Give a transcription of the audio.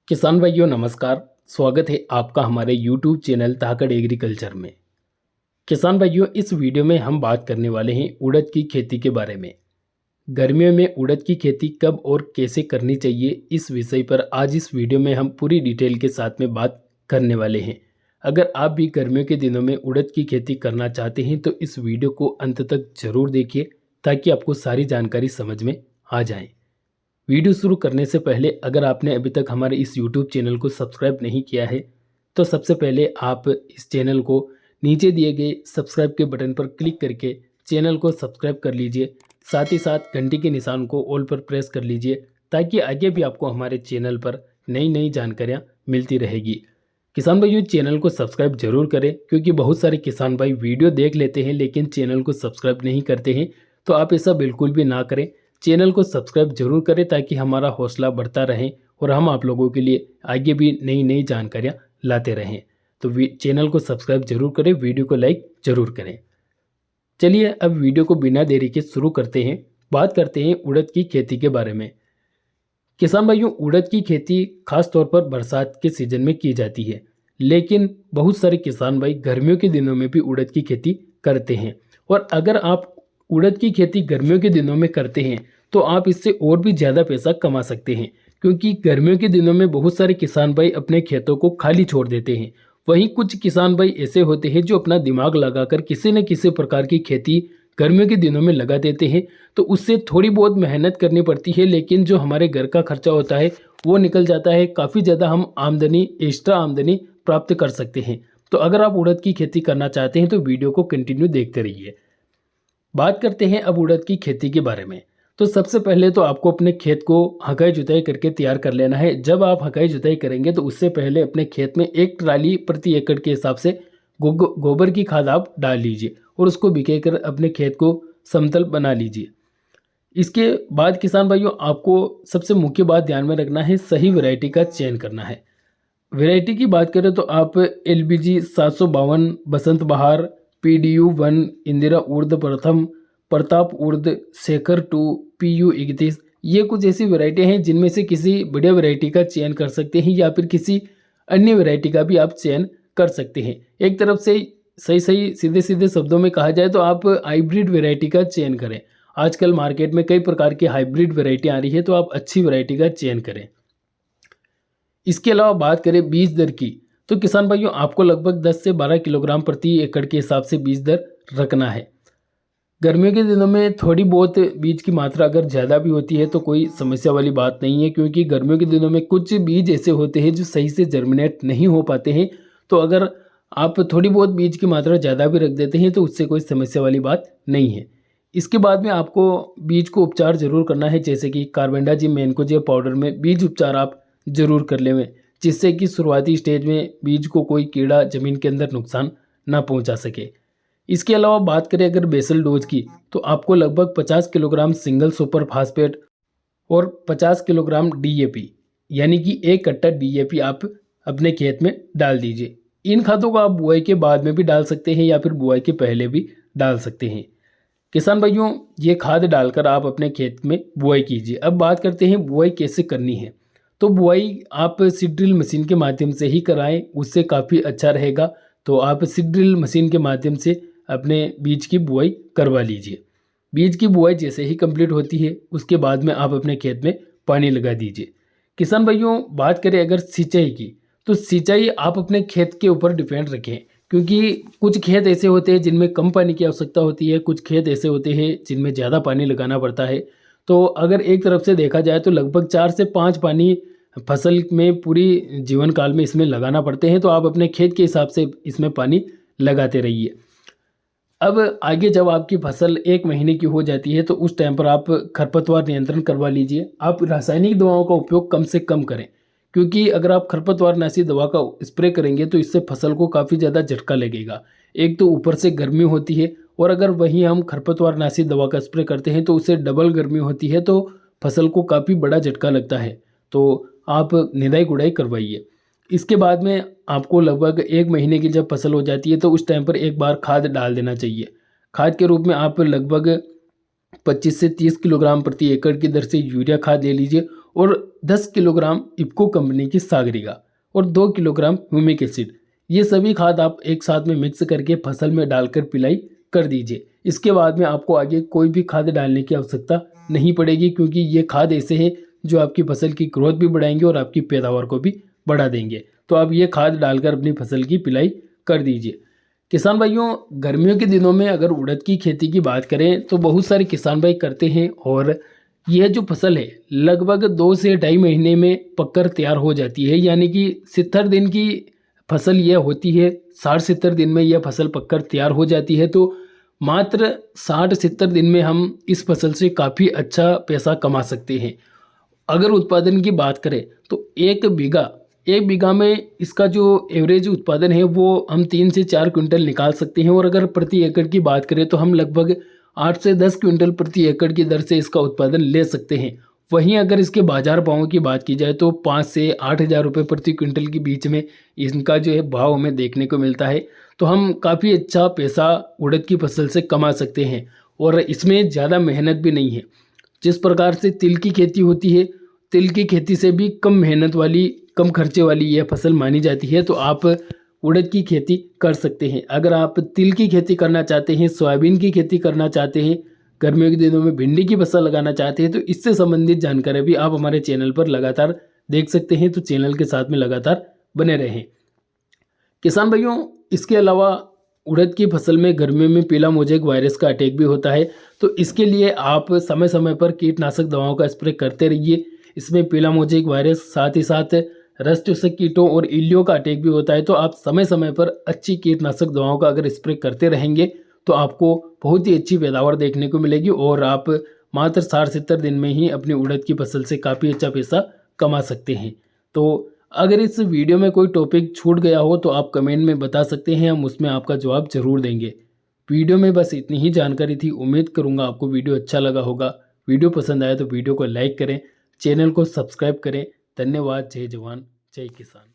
किसान भाइयों नमस्कार। स्वागत है आपका हमारे YouTube चैनल धाकड़ एग्रीकल्चर में। किसान भाइयों, इस वीडियो में हम बात करने वाले हैं उड़द की खेती के बारे में। गर्मियों में उड़द की खेती कब और कैसे करनी चाहिए, इस विषय पर आज इस वीडियो में हम पूरी डिटेल के साथ में बात करने वाले हैं। अगर आप भी गर्मियों के दिनों में उड़द की खेती करना चाहते हैं तो इस वीडियो को अंत तक जरूर देखिए ताकि आपको सारी जानकारी समझ में आ जाए। वीडियो शुरू करने से पहले अगर आपने अभी तक हमारे इस YouTube चैनल को सब्सक्राइब नहीं किया है तो सबसे पहले आप इस चैनल को नीचे दिए गए सब्सक्राइब के बटन पर क्लिक करके चैनल को सब्सक्राइब कर लीजिए। साथ ही साथ घंटी के निशान को ऑल पर प्रेस कर लीजिए ताकि आगे भी आपको हमारे चैनल पर नई नई जानकारियाँ मिलती रहेगी। किसान भाइयों, चैनल को सब्सक्राइब जरूर करें क्योंकि बहुत सारे किसान भाई वीडियो देख लेते हैं लेकिन चैनल को सब्सक्राइब नहीं करते हैं, तो आप ऐसा बिल्कुल भी ना करें। चैनल को सब्सक्राइब जरूर करें ताकि हमारा हौसला बढ़ता रहे और हम आप लोगों के लिए आगे भी नई नई जानकारियाँ लाते रहें। तो चैनल को सब्सक्राइब जरूर करें, वीडियो को लाइक जरूर करें। चलिए अब वीडियो को बिना देरी के शुरू करते हैं। बात करते हैं उड़द की खेती के बारे में। किसान भाइयों, उड़द की खेती खास तौर पर बरसात के सीजन में की जाती है, लेकिन बहुत सारे किसान भाई गर्मियों के दिनों में भी उड़द की खेती करते हैं। और अगर आप उड़द की खेती गर्मियों के दिनों में करते हैं तो आप इससे और भी ज़्यादा पैसा कमा सकते हैं, क्योंकि गर्मियों के दिनों में बहुत सारे किसान भाई अपने खेतों को खाली छोड़ देते हैं। वहीं कुछ किसान भाई ऐसे होते हैं जो अपना दिमाग लगाकर किसी न किसी प्रकार की खेती गर्मियों के दिनों में लगा देते हैं। तो उससे थोड़ी बहुत मेहनत करनी पड़ती है, लेकिन जो हमारे घर का खर्चा होता है वो निकल जाता है। काफ़ी ज़्यादा हम आमदनी, एक्स्ट्रा आमदनी प्राप्त कर सकते हैं। तो अगर आप उड़द की खेती करना चाहते हैं तो वीडियो को कंटिन्यू देखते रहिए। बात करते हैं अब उड़द की खेती के बारे में। तो सबसे पहले तो आपको अपने खेत को हकाई जुताई करके तैयार कर लेना है। जब आप हकाई जुताई करेंगे तो उससे पहले अपने खेत में 1 ट्राली प्रति एकड़ के हिसाब से गोबर की खाद आप डाल लीजिए और उसको बिके कर अपने खेत को समतल बना लीजिए। इसके बाद किसान भाइयों, आपको सबसे मुख्य बात ध्यान में रखना है, सही वैरायटी का चयन करना है। वैरायटी की बात करें तो आप LBG 752, बसंत बहार, PDU 1, इंदिरा उर्द प्रथम, प्रताप उर्द, शेखर 2, PU 31, ये कुछ ऐसी वैरायटी हैं जिनमें से किसी बढ़िया वैरायटी का चयन कर सकते हैं या फिर किसी अन्य वैरायटी का भी आप चयन कर सकते हैं। एक तरफ से सही सीधे सीधे शब्दों में कहा जाए तो आप हाइब्रिड वैरायटी का चयन करें। आजकल मार्केट में कई प्रकार की हाइब्रिड वैरायटी आ रही है, तो आप अच्छी वैरायटी का चयन करें। इसके अलावा बात करें बीज दर की, तो किसान भाइयों आपको लगभग 10 से 12 किलोग्राम प्रति एकड़ के हिसाब से बीज दर रखना है। गर्मियों के दिनों में थोड़ी बहुत बीज की मात्रा अगर ज़्यादा भी होती है तो कोई समस्या वाली बात नहीं है, क्योंकि गर्मियों के दिनों में कुछ बीज ऐसे होते हैं जो सही से जर्मिनेट नहीं हो पाते हैं। तो अगर आप थोड़ी बहुत बीज की मात्रा ज़्यादा भी रख देते हैं तो उससे कोई समस्या वाली बात नहीं है। इसके बाद में आपको बीज को उपचार जरूर करना है, जैसे कि कार्बेंडाजिम मैनकोजेब पाउडर में बीज उपचार आप जरूर कर लें, जिससे कि शुरुआती स्टेज में बीज को कोई कीड़ा ज़मीन के अंदर नुकसान ना पहुंचा सके। इसके अलावा बात करें अगर बेसल डोज की, तो आपको लगभग 50 किलोग्राम सिंगल सुपर फास्फेट और 50 किलोग्राम DAP यानी कि 1 कट्टा DAP आप अपने खेत में डाल दीजिए। इन खादों को आप बुआई के बाद में भी डाल सकते हैं या फिर बुआई के पहले भी डाल सकते हैं। किसान भाइयों, ये खाद डालकर आप अपने खेत में बुआई कीजिए। अब बात करते हैं बुआई कैसे करनी है। तो बुआई आप सीड ड्रिल मशीन के माध्यम से ही कराएं, उससे काफ़ी अच्छा रहेगा। तो आप सीड ड्रिल मशीन के माध्यम से अपने बीज की बुआई करवा लीजिए। बीज की बुआई जैसे ही कंप्लीट होती है उसके बाद में आप अपने खेत में पानी लगा दीजिए। किसान भाइयों, बात करें अगर सिंचाई की, तो सिंचाई आप अपने खेत के ऊपर डिपेंड रखें, क्योंकि कुछ खेत ऐसे होते हैं जिनमें कम पानी की आवश्यकता होती है, कुछ खेत ऐसे होते हैं जिनमें ज़्यादा पानी लगाना पड़ता है। तो अगर एक तरफ से देखा जाए तो लगभग 4 से 5 पानी फसल में पूरी जीवन काल में इसमें लगाना पड़ते हैं। तो आप अपने खेत के हिसाब से इसमें पानी लगाते रहिए। अब आगे जब आपकी फसल 1 महीने की हो जाती है तो उस टाइम पर आप खरपतवार नियंत्रण करवा लीजिए। आप रासायनिक दवाओं का उपयोग कम से कम करें, क्योंकि अगर आप खरपतवारनाशी दवा का स्प्रे करेंगे तो इससे फसल को काफ़ी ज़्यादा झटका लगेगा। एक तो ऊपर से गर्मी होती है और अगर वहीं हम खरपतवारनाशी दवा का स्प्रे करते हैं तो उससे डबल गर्मी होती है, तो फसल को काफ़ी बड़ा झटका लगता है। तो आप निदाई गुड़ाई करवाइए। इसके बाद में आपको लगभग 1 महीने की जब फसल हो जाती है तो उस टाइम पर एक बार खाद डाल देना चाहिए। खाद के रूप में आप लगभग 25 से 30 किलोग्राम प्रति एकड़ की दर से यूरिया खाद ले लीजिए और 10 किलोग्राम इफ्को कंपनी की सागरिका और 2 किलोग्राम ह्यूमिक एसिड, ये सभी खाद आप एक साथ में मिक्स करके फसल में डालकर पिलाई कर दीजिए। इसके बाद में आपको आगे कोई भी खाद डालने की आवश्यकता नहीं पड़ेगी, क्योंकि ये खाद ऐसे हैं जो आपकी फसल की ग्रोथ भी बढ़ाएंगे और आपकी पैदावार को भी बढ़ा देंगे। तो आप ये खाद डालकर अपनी फसल की पिलाई कर दीजिए। किसान भाइयों, गर्मियों के दिनों में अगर उड़द की खेती की बात करें तो बहुत सारे किसान भाई करते हैं, और यह जो फसल है लगभग 2 से 2.5 महीने में पककर तैयार हो जाती है। यानी कि 70 दिन की फसल यह होती है, 60-70 दिन में यह फसल पककर तैयार हो जाती है। तो मात्र 60-70 दिन में हम इस फसल से काफ़ी अच्छा पैसा कमा सकते हैं। अगर उत्पादन की बात करें तो एक बीघा में इसका जो एवरेज उत्पादन है वो हम 3 से 4 क्विंटल निकाल सकते हैं। और अगर प्रति एकड़ की बात करें तो हम लगभग 8 से 10 क्विंटल प्रति एकड़ की दर से इसका उत्पादन ले सकते हैं। वहीं अगर इसके बाजार भावों की बात की जाए तो 5 से 8 हज़ार रुपये प्रति क्विंटल के बीच में इनका जो है भाव हमें देखने को मिलता है। तो हम काफ़ी अच्छा पैसा उड़द की फसल से कमा सकते हैं, और इसमें ज़्यादा मेहनत भी नहीं है। जिस प्रकार से तिल की खेती होती है, तिल की खेती से भी कम मेहनत वाली, कम खर्चे वाली यह फसल मानी जाती है। तो आप उड़द की खेती कर सकते हैं। अगर आप तिल की खेती करना चाहते हैं, सोयाबीन की खेती करना चाहते हैं, गर्मियों के दिनों में भिंडी की फसल लगाना चाहते हैं, तो इससे संबंधित जानकारी भी आप हमारे चैनल पर लगातार देख सकते हैं। तो चैनल के साथ में लगातार बने रहें। किसान भाइयों, इसके अलावा उड़द की फसल में गर्मियों में पीला मोजेक वायरस का अटैक भी होता है। तो इसके लिए आप समय समय पर कीटनाशक दवाओं का स्प्रे करते रहिए। इसमें पीला मोजेक वायरस, साथ ही साथ रस्ट चूसक कीटों और इल्लियों का अटैक भी होता है। तो आप समय समय पर अच्छी कीटनाशक दवाओं का अगर स्प्रे करते रहेंगे तो आपको बहुत ही अच्छी पैदावार देखने को मिलेगी, और आप मात्र 60-70 दिन में ही अपनी उड़द की फसल से काफ़ी अच्छा पैसा कमा सकते हैं। तो अगर इस वीडियो में कोई टॉपिक छूट गया हो तो आप कमेंट में बता सकते हैं, हम उसमें आपका जवाब ज़रूर देंगे। वीडियो में बस इतनी ही जानकारी थी। उम्मीद करूँगा आपको वीडियो अच्छा लगा होगा। वीडियो पसंद आया तो वीडियो को लाइक करें, चैनल को सब्सक्राइब करें। धन्यवाद। जय जवान जय किसान।